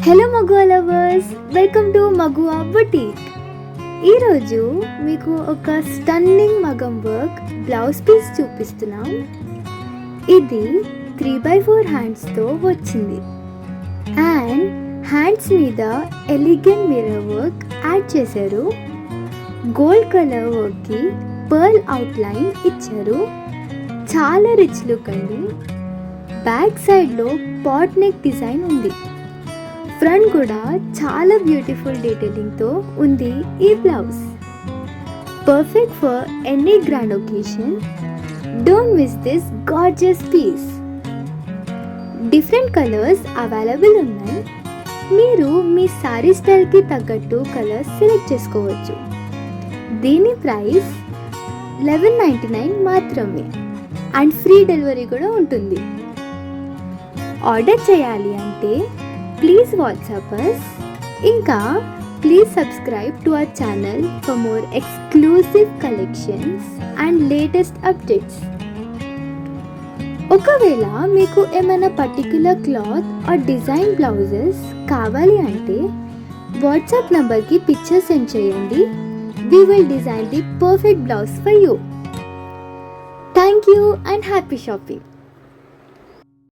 Hello Maguva lovers, welcome to Maguva boutique. ఈరోజు మీకు ఒక stunning maggam work blouse piece చూపిస్తున్నాం. ఇది 3x4 హ్యాండ్స్తో వచ్చింది అండ్ హ్యాండ్స్ మీద ఎలిగెంట్ మిర్రర్ వర్క్ యాడ్ చేశారు. గోల్డ్ కలర్ వర్క్కి పర్ల్ అవుట్లైన్ ఇచ్చారు. చాలా రిచ్ లుక్ అండి. బ్యాక్ సైడ్లో పాట్ నెక్ డిజైన్ ఉంది. ఫ్రంట్ కూడా చాలా బ్యూటిఫుల్ డీటెయిలింగ్తో ఉంది ఈ blouse. Perfect for any grand occasion. Don't miss this gorgeous piece. Different colours available ఉన్నాయి. మీరు మీ సారీ స్టైల్కి తగ్గట్టు కలర్స్ సెలెక్ట్ చేసుకోవచ్చు. దీని ప్రైస్ 1199 మాత్రమే అండ్ ఫ్రీ డెలివరీ కూడా ఉంటుంది. ఆర్డర్ చేయాలి అంటే ప్లీజ్ వాట్సాప్ us. ఇంకా please subscribe to our channel for more exclusive collections and latest updates. ఒకవేళ మీకు ఏమైనా particular cloth are design blouses కావాలి అంటే వాట్సాప్ నంబర్కి పిక్చర్ సెండ్ చేయండి. We will design the perfect blouse for you. Thank you and happy shopping.